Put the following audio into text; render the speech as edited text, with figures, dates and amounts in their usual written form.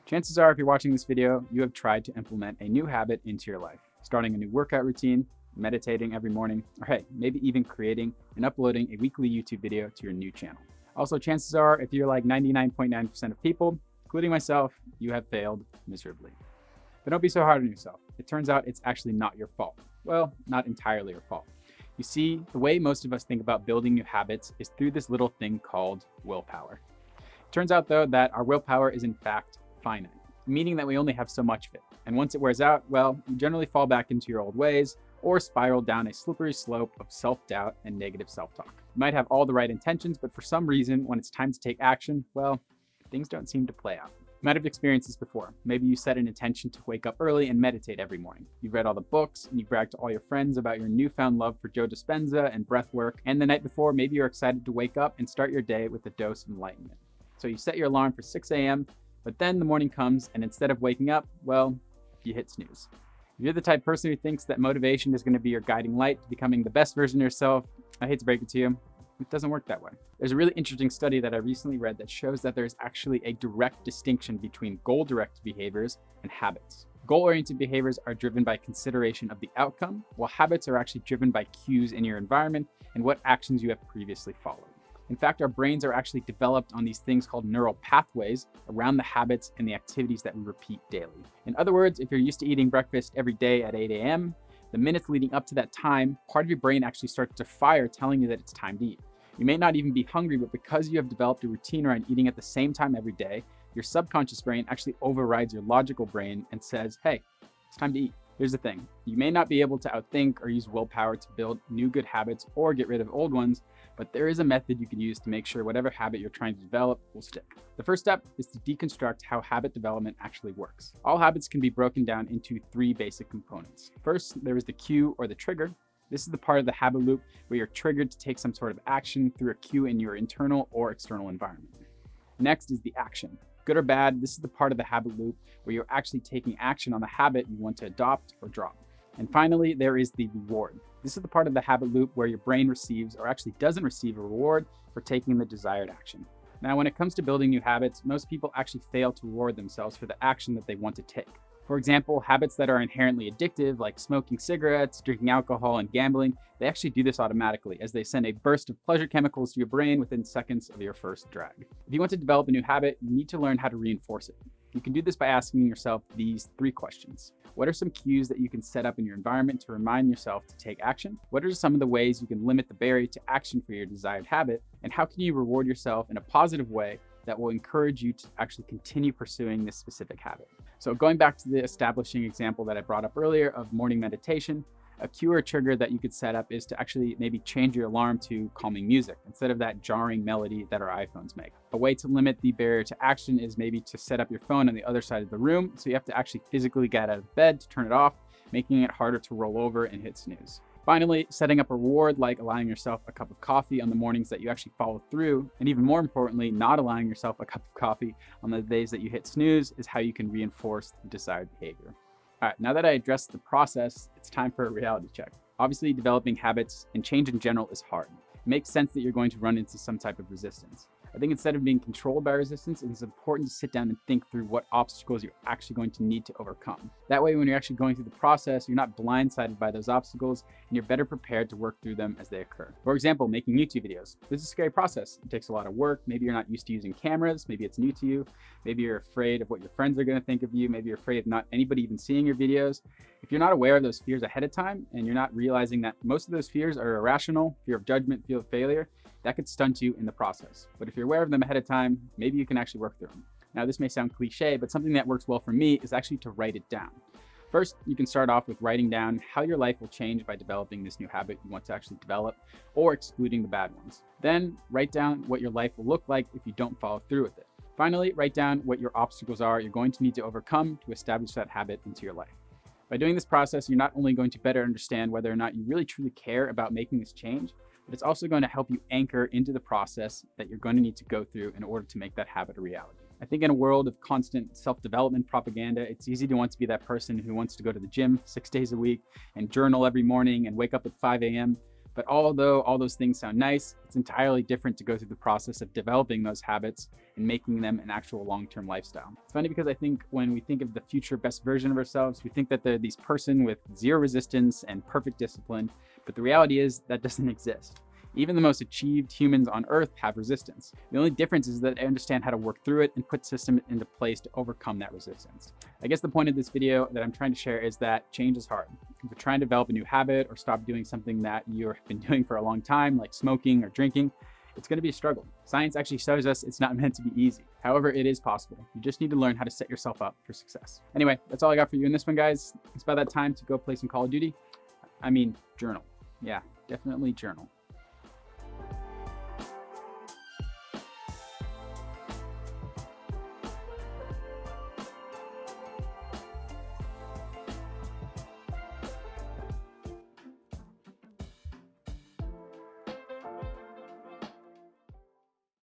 Chances are, if you're watching this video, you have tried to implement a new habit into your life, starting a new workout routine, meditating every morning, or hey, maybe even creating and uploading a weekly YouTube video to your new channel. Also, chances are, if you're like 99.9% of people, including myself, you have failed miserably. But don't be so hard on yourself. It turns out it's actually not your fault. Well, not entirely your fault. You see, the way most of us think about building new habits is through this little thing called willpower. It turns out, though, that our willpower is in fact finite, meaning that we only have so much of it. And once it wears out, well, you generally fall back into your old ways or spiral down a slippery slope of self-doubt and negative self-talk. You might have all the right intentions, but for some reason, when it's time to take action, well, things don't seem to play out. You might have experienced this before. Maybe you set an intention to wake up early and meditate every morning. You've read all the books and you bragged to all your friends about your newfound love for Joe Dispenza and breath work. And the night before, maybe you're excited to wake up and start your day with a dose of enlightenment. So you set your alarm for 6 a.m., but then the morning comes and instead of waking up, well, you hit snooze. If you're the type of person who thinks that motivation is going to be your guiding light to becoming the best version of yourself, I hate to break it to you, it doesn't work that way. There's a really interesting study that I recently read that shows that there's actually a direct distinction between goal-directed behaviors and habits. Goal-oriented behaviors are driven by consideration of the outcome, while habits are actually driven by cues in your environment and what actions you have previously followed. In fact, our brains are actually developed on these things called neural pathways around the habits and the activities that we repeat daily. In other words, if you're used to eating breakfast every day at 8 a.m., the minutes leading up to that time, part of your brain actually starts to fire telling you that it's time to eat. You may not even be hungry, but because you have developed a routine around eating at the same time every day, your subconscious brain actually overrides your logical brain and says, hey, it's time to eat. Here's the thing. You may not be able to outthink or use willpower to build new good habits or get rid of old ones, but there is a method you can use to make sure whatever habit you're trying to develop will stick. The first step is to deconstruct how habit development actually works. All habits can be broken down into 3 basic components. First, there is the cue or the trigger. This is the part of the habit loop where you're triggered to take some sort of action through a cue in your internal or external environment. Next is the action. Good or bad, this is the part of the habit loop where you're actually taking action on the habit you want to adopt or drop. And finally, there is the reward. This is the part of the habit loop where your brain receives or actually doesn't receive a reward for taking the desired action. Now, when it comes to building new habits, most people actually fail to reward themselves for the action that they want to take. For example, habits that are inherently addictive, like smoking cigarettes, drinking alcohol, and gambling, they actually do this automatically as they send a burst of pleasure chemicals to your brain within seconds of your first drag. If you want to develop a new habit, you need to learn how to reinforce it. You can do this by asking yourself these 3 questions. What are some cues that you can set up in your environment to remind yourself to take action? What are some of the ways you can limit the barrier to action for your desired habit? And how can you reward yourself in a positive way that will encourage you to actually continue pursuing this specific habit? So going back to the establishing example that I brought up earlier of morning meditation, a cue or trigger that you could set up is to actually maybe change your alarm to calming music instead of that jarring melody that our iPhones make. A way to limit the barrier to action is maybe to set up your phone on the other side of the room, so you have to actually physically get out of bed to turn it off, making it harder to roll over and hit snooze. Finally, setting up a reward like allowing yourself a cup of coffee on the mornings that you actually follow through, and even more importantly, not allowing yourself a cup of coffee on the days that you hit snooze is how you can reinforce the desired behavior. All right, now that I addressed the process, it's time for a reality check. Obviously, developing habits and change in general is hard. It makes sense that you're going to run into some type of resistance. I think instead of being controlled by resistance, it is important to sit down and think through what obstacles you're actually going to need to overcome. That way, when you're actually going through the process, you're not blindsided by those obstacles and you're better prepared to work through them as they occur. For example, making YouTube videos. This is a scary process. It takes a lot of work. Maybe you're not used to using cameras. Maybe it's new to you. Maybe you're afraid of what your friends are going to think of you. Maybe you're afraid of not anybody even seeing your videos. If you're not aware of those fears ahead of time and you're not realizing that most of those fears are irrational, fear of judgment, fear of failure, that could stunt you in the process. But if you're aware of them ahead of time, maybe you can actually work through them. Now, this may sound cliche, but something that works well for me is actually to write it down. First, you can start off with writing down how your life will change by developing this new habit you want to actually develop, or excluding the bad ones. Then, write down what your life will look like if you don't follow through with it. Finally, write down what your obstacles are you're going to need to overcome to establish that habit into your life. By doing this process, you're not only going to better understand whether or not you really truly care about making this change, but it's also going to help you anchor into the process that you're going to need to go through in order to make that habit a reality. I think in a world of constant self-development propaganda, it's easy to want to be that person who wants to go to the gym 6 days a week and journal every morning and wake up at 5 a.m. But although all those things sound nice, it's entirely different to go through the process of developing those habits and making them an actual long-term lifestyle. It's funny because I think when we think of the future best version of ourselves, we think that they're this person with zero resistance and perfect discipline, but the reality is that doesn't exist. Even the most achieved humans on Earth have resistance. The only difference is that they understand how to work through it and put systems into place to overcome that resistance. I guess the point of this video that I'm trying to share is that change is hard. If you're trying to develop a new habit or stop doing something that you've been doing for a long time, like smoking or drinking, it's going to be a struggle. Science actually shows us it's not meant to be easy. However, it is possible. You just need to learn how to set yourself up for success. Anyway, that's all I got for you in this one, guys. It's about that time to go play some Call of Duty. I mean, journal. Yeah, definitely journal.